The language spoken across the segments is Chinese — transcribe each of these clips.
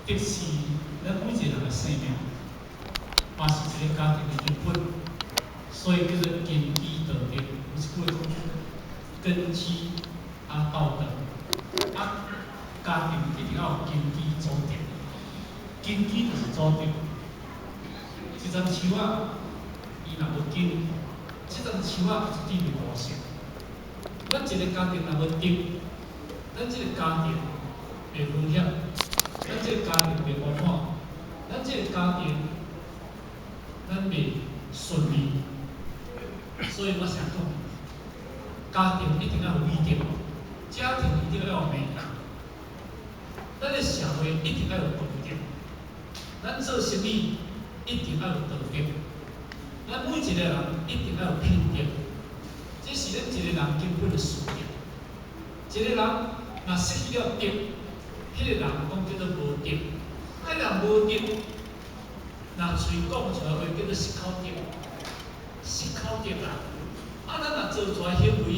特是咱每一个人的生命，嘛是一个家庭的一部分，所以叫做根基道德，有一句话讲，根基道德，家庭一定要有根基组成，根基就是组成。一丛树啊，伊若无根，这丛树啊就是地面无成。咱一个家庭若无根，咱这个家庭袂和谐，咱这个家庭袂圆满，咱这个家庭咱袂顺利。所以我想讲，家庭一定要有美德，家庭一定要有美德，咱的社会一定要有道德，咱做生意一定要有道德，咱每一个人一定要有品德，这是咱一个人根本的需要。一个人若失去了德，迄个人讲叫做无德，迄人无德，若嘴讲出来话叫做失口德，失口德啦。咱若做出来行为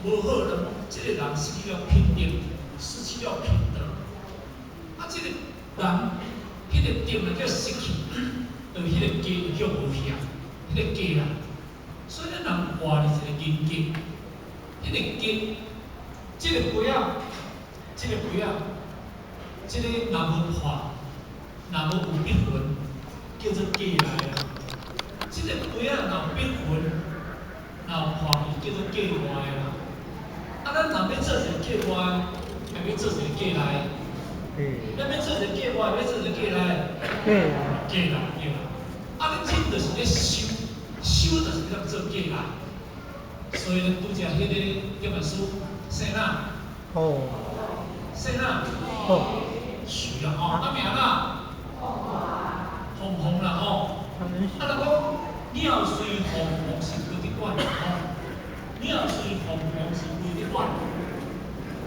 无好了，这个人失去了品德，失去了品德。这个人，迄个德若叫失去，就迄个家就叫无去啊，迄个家啦。所以咱人活是一个人格，迄个家，这个杯啊，这个杯啊，这个若无破，若无有笔痕，叫做家来啊。这个杯啊，若有笔痕，若有破去，叫做家外啦。咱若要做一个家外，还要做一个家内。咱要做一个家外，要做一个家内。家啦，对啦。恁这就是咧修，修就是咧做家内。所以拄则迄个这本书，谁呐？谁呐？是啦吼，名呐？红啦吼。若讲鸟随红是归伫管吼，鸟随红是归伫管。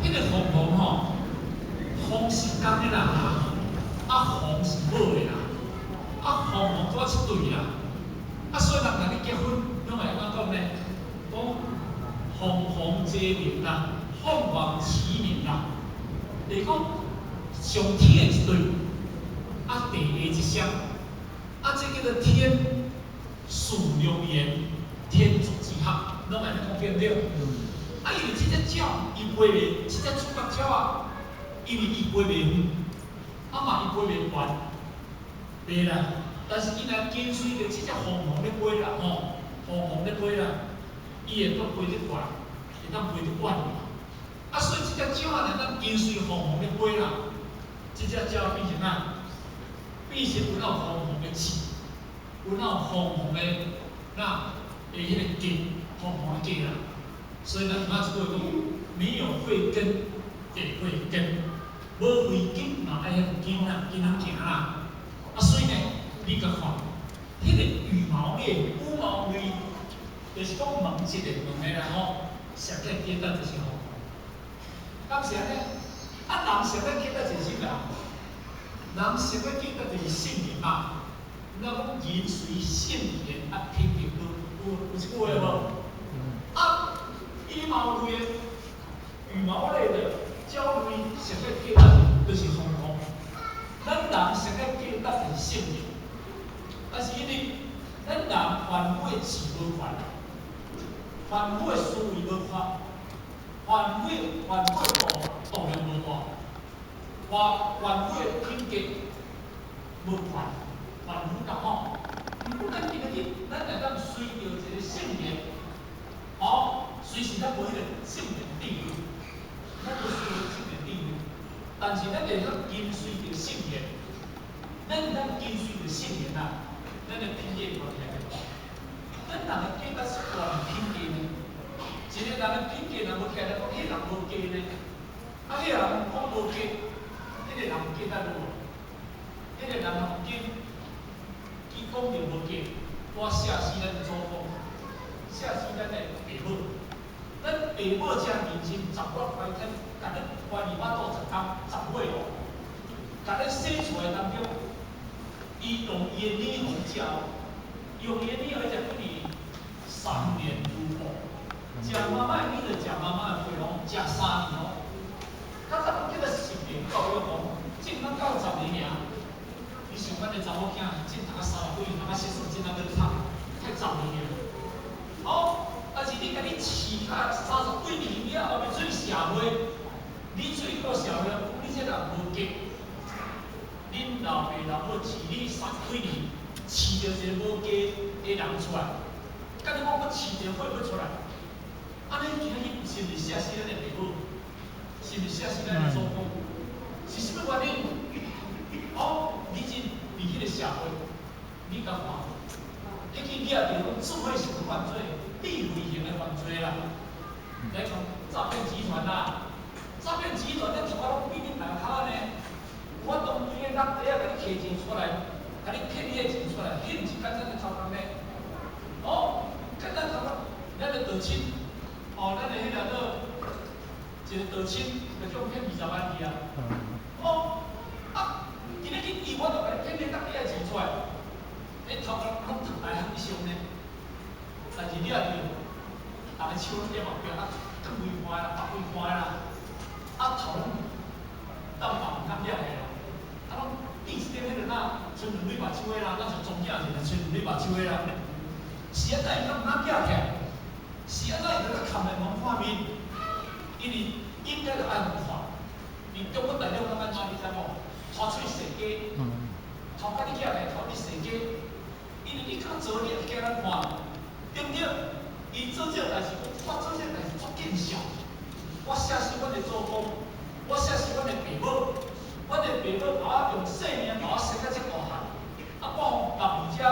迄个红吼，红是公的人红是母的啦，红拄一对啦。所以人若咧结婚，拢会安怎讲呢？讲红结名啦，凤凰齐名啦。就是讲上天的一对，地下一双，这叫做天属良言，天作之合，拢会安尼讲对不对？因为这只鸟，伊飞袂，这只主角鸟啊，因为伊飞袂远，嘛伊飞袂悬，袂啦。但是伊若跟随着这只红咧飞啦，红咧飞啦，伊会当飞得悬，会当飞得远。所以这只鸟啊，若咱跟随红咧飞啦，这只鸟变成哪？变成有那红的刺，有那红的迄个根，红的根啦。所以咱妈一句讲，没有慧根得慧根，无慧根嘛爱向根啊，根通行啦。所以呢，你甲看，迄个羽毛类、乌毛类，就是讲问一个啦吼，上个记得就是红。敢是安尼？人上个记得就是啥？人上个记得就是性命嘛。咱讲人随性命品德有一句话无？羽毛类的鸟类上个记得就是红。咱人上个记得就是性命，但是因为咱人反悔是无犯，反悔思维无法，反悔度量无大，反悔品格无犯，反悔咁吼。如果咱今日咱来当随着一个性命，随时咱无迄个性命定律，咱无随着性命定律，但是咱会当跟随着性命，咱跟随着性命啊，咱的品格会起来。咱人的价值是看品格呢，一个人的品格若无起来，讲迄人无价呢，迄人讲无价，迄个人价值无，迄个人红根，伊讲着无价，我写死咱的祖公，写死咱的父母。咱父母这年轻10月怀胎，甲咱怀孕肚10天10岁哦，甲咱生出来当中，伊用伊的奶红食，用伊的奶红食几年？3年如果食妈妈的奶就食妈妈的血哦，食3年哦。咱叫做10年教育哦，正咱他30几年了，后面出社会，你出到社会，你这人无格，恁老爸老母饲你30几年，饲着一个无格的人出来，甲你讲我饲着血要出来，安尼今日是毋是写死咱的父母？是毋是写死咱的祖公？是啥物原因？哦，你进离迄个社会，你甲看，迄个掠着智慧型的犯罪、地位型的犯罪啦。来讲诈骗集团啦，诈骗集团咱一寡拢比恁人口呢。我当对个人底下甲你摕钱出来，甲你骗你的钱出来，迄毋是简单的操工呢。哦，简单头咱的道亲，哦，咱的迄个一个道亲，就叫骗20万去啊。哦，啊，今日去我就甲你骗你当地的钱出来，你头壳拢读来很凶呢。但是你也着，大家手拢在后壁啊，更规范啦，白规范啦，啊头拢当白唔敢掠的啦，啊拢第一点迄个哪，剩2蕊目睭的啦，咱是中囝是剩2蕊目睭的啦。是安怎伊敢唔敢掠起来？是安怎伊就甲看人看面？因为应该就爱文化。因中国大陆感觉怎你知无？拖出世家，头甲你起来，头你世家，因为你较做你会惊咱看，对不对？伊做这代志，我做这代志足见效。我写死阮的祖公，我写死阮的爸母，阮的爸母把我用细命把我生到这大汉，啊，我目耳遮，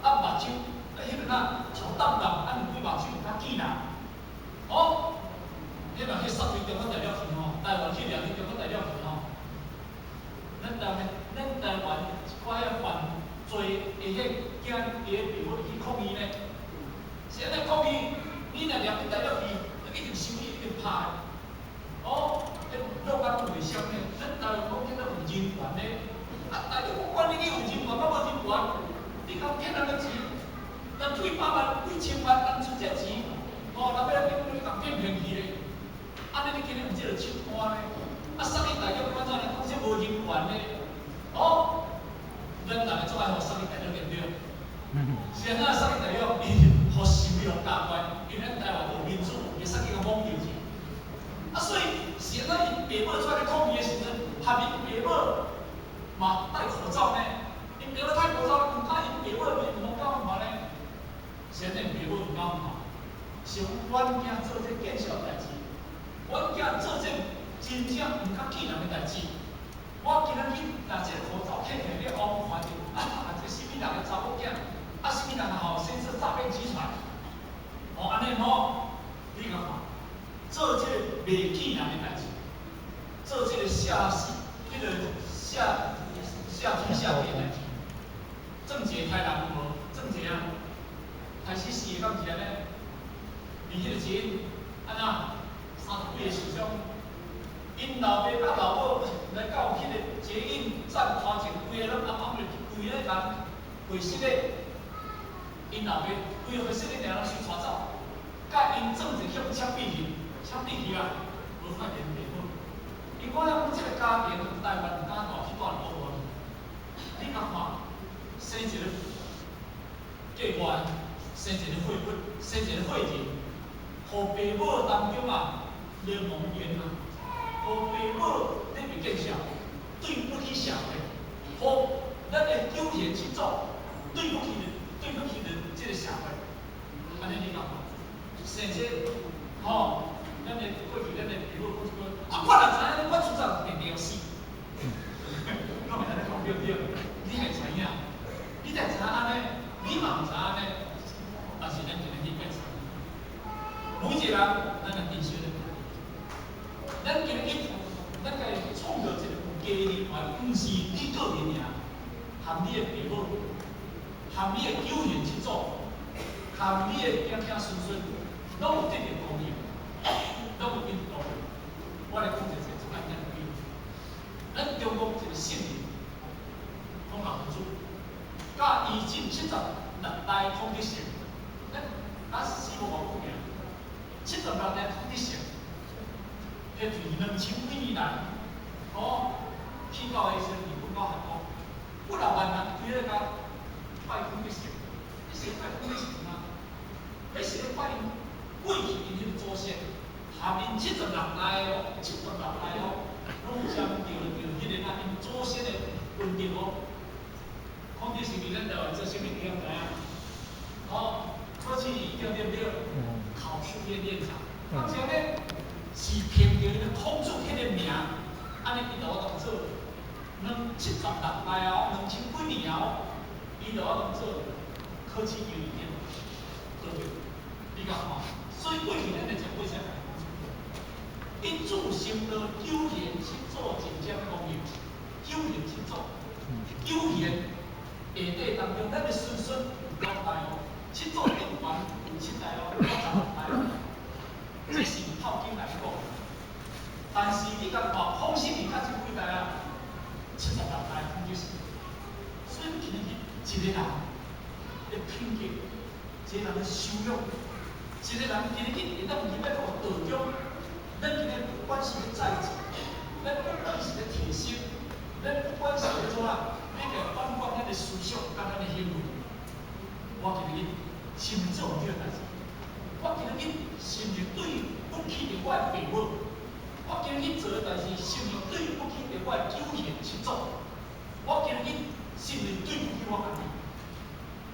啊目睭，迄个哪头淡淡，啊2蕊目睭较见啦。哦，你若去杀对中国大陆去吼，台湾去掠去中国大陆去吼。咱台湾一寡遐犯罪的迄囝，伊的父母去抗议呢。是安尼抗议，你若掠去大陆去，一定收你，一定拍的。哦，迄肉干拢袂伤呢。咱台湾讲见到有人权呢，啊，大陆我管你有人权，我无人权，你讲骗人的钱，人几百万、几千万，人出这钱，哦，人要来骗你，讲骗去咧。安尼你今日有这个手段呢？啊，杀你大陆安怎呢？讲这无人权呢？哦，咱大家做爱互杀你大陆对不对？是安怎杀你大陆？互受用加关，因为咱台湾无民主，会杀去个罔救去。啊，所以是安怎因爸母出来抗议的时阵，含因爸母嘛戴口罩呢？因爸母戴口罩，唔敢因爸母面无敢看呢？是安尼，爸母唔敢看，是阮囝做这见笑代志。阮囝做这真正唔较气人的代志，我今仔日拿这口罩摕起来，互看着，啊，这什么人的查某囝，啊，什么人后生是诈骗集团，哦，安尼吼，你甲看，做这个袂气人的代志，做这个下死，迄个下天下地的代志，正解太人无，正解啊，开始死的敢是安尼，离迄个钱，安怎？30几个师兄，因老爸甲老母来到迄个捷运站头前，规个拢暗暗的规个人会室咧，因老爸规个会室咧，定拢先带走，甲因做一项枪毙去，枪毙去啊，无发现爸母。因我讲这个家庭，台湾唔敢搞去断保护，你甲看，生一个计划，生一个血骨，生一个血人，互爸母当中啊。联盟员啊，互爸母你袂见效，对不起社会，互咱的有贤之祖对不起这个社会，安尼你讲嘛？甚至吼，咱的过去咱的爸母讲啊，我若知影，我出早定定死。我咪安尼讲对不对？你会知影，你才知影安尼，你嘛唔知安尼，但是咱今日去变成，每一个人咱的必须的。咱今日咱家创造一个有家庭，而不是你个人尔，含你的父母，含你的有贤之祖，含你的囝囝孙孙，拢有得到公义，拢有得到公义。我来讲一个最简单的比喻，咱中国一个姓林，统合主，甲2776代统治省，咱死无偌久尔，76代统治省。迄从2000几年来，哦，起到的时阵，日本到韩国，6万人规个甲拜统治省，你是拜统治省吗？迄是咧拜因过去因迄个祖先，下面76代哦，76代哦，拢将着迄个咱因祖先的文明哦。孔子是为咱台湾做什么你知影？哦，考试一定对不对？考试练场，而且呢是凭着迄个孔子迄个名，安尼伊就当做276代哦，2000几年哦，伊就当做考试有一点对不对？你讲吼，所以过去咱咧讲为啥？因自心的悠闲去做晋江公园，悠闲去做，悠闲下底当中，咱的孙孙有交代哦，去做电玩有7代哦，56代哦，这是透经来讲。但是你讲看康熙年较几代啊？76代，就是，所以今日一个人的品格，一个人的修养，一个人今日会当入要到道中。咱今日不管是咧在职，咱不管是咧提升，咱不管是咧怎啊，你着反观咱的思想，甲咱的行为。我今日心做唔对代志，我今日心里对不起的我的父母，我今日做的代志心里对不起的我的友贤亲属，我今日心里对不起我家己，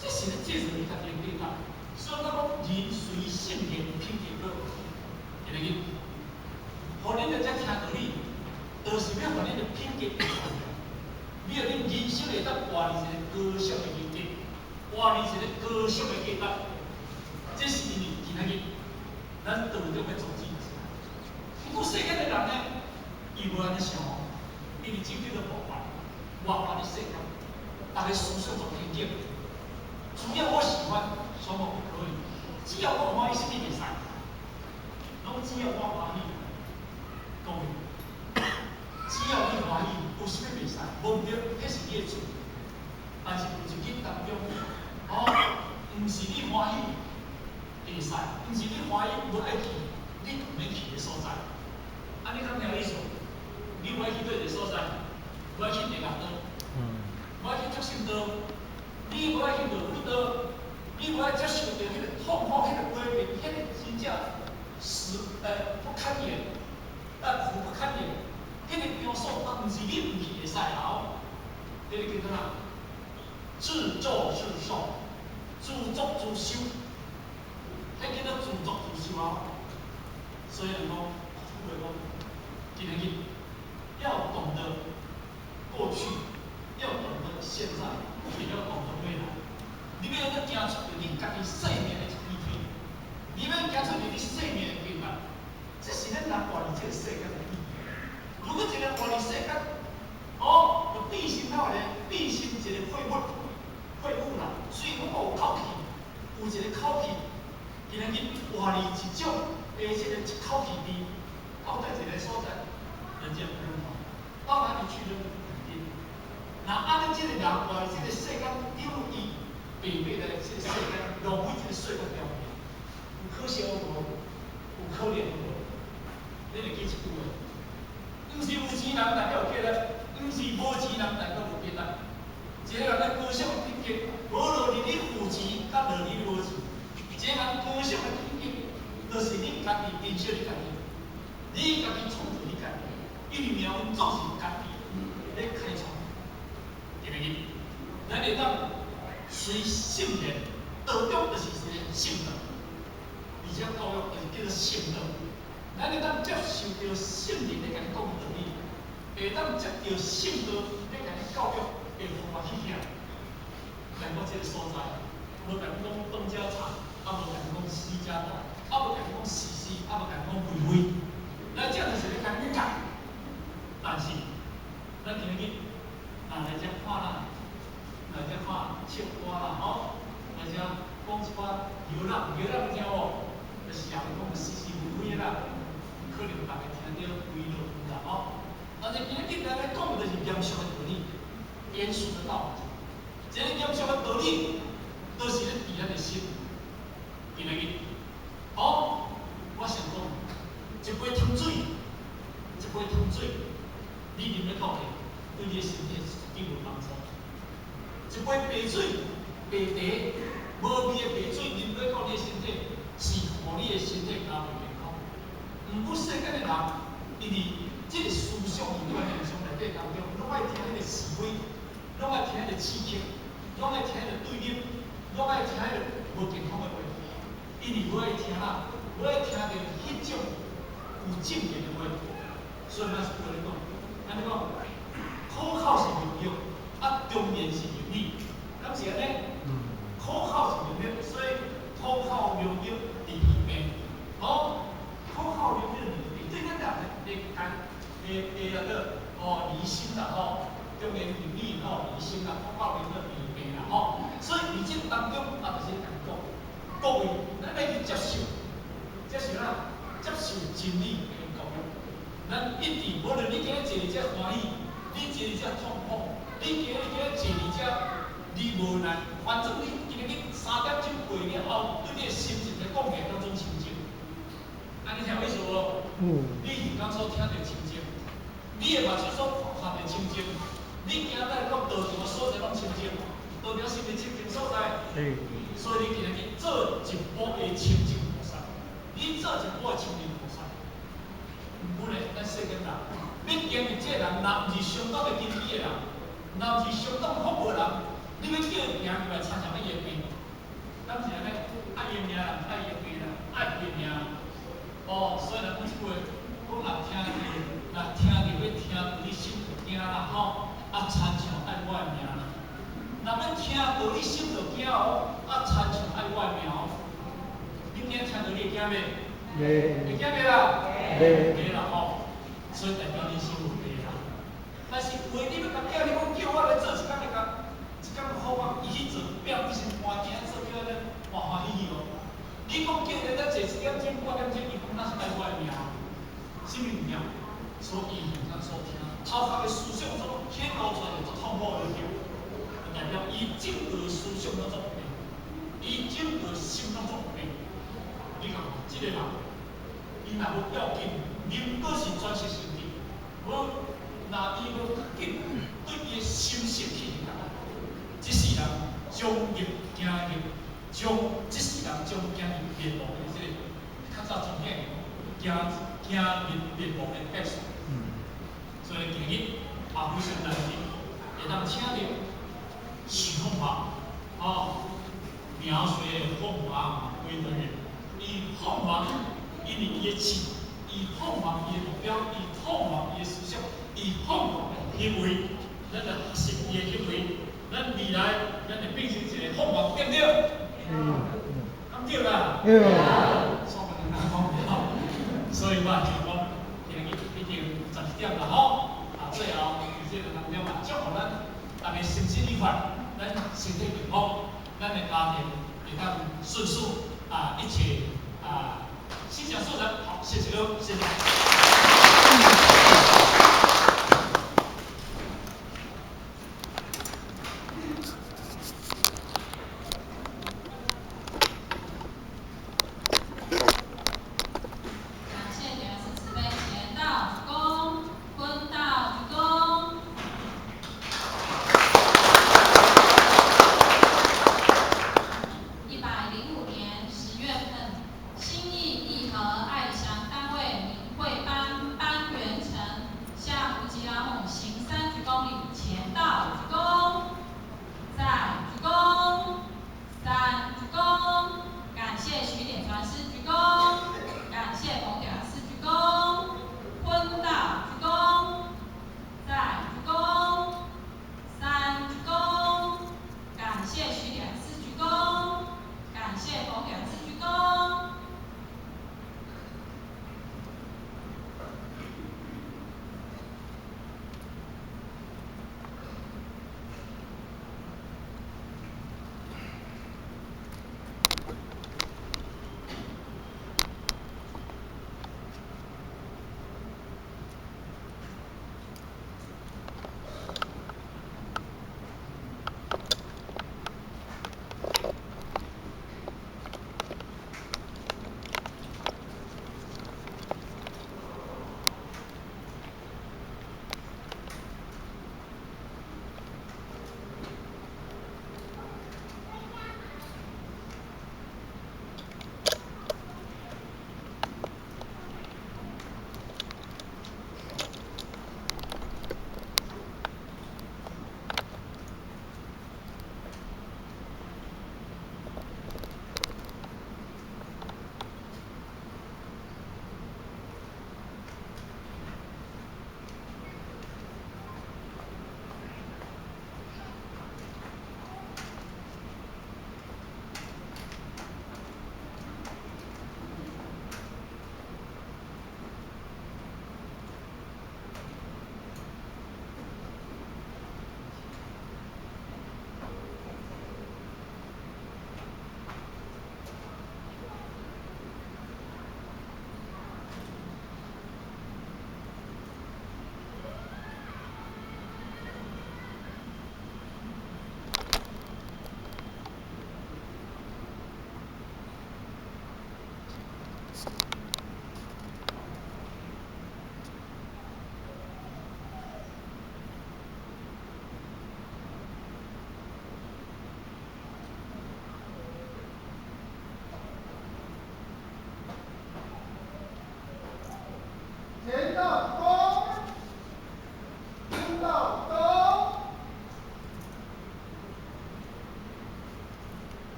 这是咧介绍你家己的对待。所以讲人随性言品格而今日。互恁在遮听道理，就是要互恁的品格变好。你要恁人生会当活入一个高尚的人格，活入一个高尚的价值。这是因为今仔日咱道中要做指示。不过世间的人呢，伊无安尼想哦，因为真叫做无法，活法的世界，大家思想做偏见。只要我喜欢，什么不可以？只要我欢喜，什么袂使？拢只要我欢喜。只要你欢喜，有啥物袂使？无对，迄是你的罪。但是有一日当中，哦，毋是你欢喜会使，毋是你欢喜无爱去，你唔免去的所在。安尼敢听意思？你无爱去对一个所在，无爱去地角岛，无爱去竹心岛，你无爱去落雨岛，你无爱接受着迄个痛苦、迄个批评、迄个真正不堪言。苦不堪言，迄个描述啊，毋是你唔去会使啦哦。迄个叫做啥？自作自受，自作自受，迄叫做自作自受啊。所以人讲，所以讲，今日要懂得过去，要懂得现在，也要懂得未来。你要要行出你家己生命的一天，你要行出你生命的平安。这是咱人活伫这个世界的意义。如果一个活伫世界，哦，就变成哪个呢？变成一个废物啦。虽然我有口气，有一个口气，今日活伫一种这个一口气味，到在一个所在，人家不认同，到哪里去都不肯定。那按照这个人活伫这个世界，因为伊白白的这个世界浪费这个世界表面，有可惜无？有可怜无？你会记一句话，毋是有钱人代表有价值，毋是无钱人代表无价值。一个人的高尚的品格，无落伫你有钱，甲落伫你无钱。一个人高尚的品格，就是你家己认识你家己，你家己创造你家己，因为命运总是家己咧开创。今日，咱会当随性言，道中就是一个性德，而且教育就是叫做性德。咱会当接受到圣灵咧甲你讲道理，会当接到圣道咧甲你教育的方法去行。来到这个所在，无甲你讲东家长，啊无甲你讲西家大，啊无甲你讲西西，啊无甲你讲非非，咱这就是咧甲你讲。但是，咱今日来遮看啦，来遮看唱歌啦，吼，来遮讲一寡游览，有听无？就是也会讲是是非非啦。可能大家听到规律啦，吼。但是今日咱咧讲的就是严肃的道理，严肃的道理。这个严肃的道理，都是咧伫咱的心。今日，好，我想讲，一杯汤水，一杯汤水，你啉了口气，对你的身体是一定有帮助。一杯白水、白茶，无味的白水啉了到你的身体，是互你的身体加倍健康。人，因为这个思想伫我人生内底当中，拢爱听迄个是非，拢爱听迄个刺激，拢爱听迄个对立，拢爱听迄个无健康的话，因为无爱听啊，无爱听到迄种有正面的话，所以咱是不能讲，安尼讲，口口是良药，忠言是良语，敢是安尼？口口是良药，所以口口良药第二病。好，口口良药第二病，最简单那个离心啦忠言良语离心啦，口口良药第二病啦所以伫这当中就是讲各位，咱要去接受啦，接受真理的教育。咱一直无论你今日坐伫遮欢喜，你坐伫遮痛苦，你今日坐伫遮你无难，反正你今日3点钟过了后，对你的心情在讲起当中清净。安尼听有意思无？你耳讲所听到清净，你的目睭所看到清净，你行在讲道场的所在拢清净，道场是毋是清净所在？所以你今日去做一步的清净菩萨，你做一步的清净菩萨。唔咧，咱世间人，你今日这人，若唔是相当的真理的人，若唔是相当服务的人，你要叫伊行入来参加乜嘢病？咱是安尼，爱伊命人，爱伊病人，爱伊命人。所以咱讲一句，讲若听着，要听你心就惊啦参像爱我的命。若要听道理心就惊参像爱我的命你今日听道理会惊袂？会惊袂啦？袂啦所以代表你是有袂啦。但是为你要甲叫你讲叫我来做一工来甲，一工好我伊去做，表伊先欢喜做叫咱欢喜你讲叫人咱坐1点钟、2点钟，伊讲那是爱我的命，什么物件？所以咱所听，头壳的思想中显露出来就痛苦的叫，代表伊整个思想当中有病，伊整个心当中有病。你看，这个人，伊若无要紧，宁可是转世身体，无若伊无较紧，对伊的心性去影响，这世人将入惊入。这世人将今日面目的这个较早前景，今日面目的结束。所以今日也非常难得，会当请到许凤华描述凤凰为的人，以凤凰因为伊的气，以凤凰伊的目标，以凤凰伊的思想，以凤凰的行为，咱来学习伊的行为，咱未来咱会变成一个凤凰，对不对？对啦，双门人所以我就讲，今日已经11点啦最后在这个当中祝福咱大家身心愉快，咱身体健康，咱的家庭会当顺遂一切心想事成。好，谢谢各位，谢谢。心意义和爱祥单位名会班班员。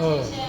谢谢。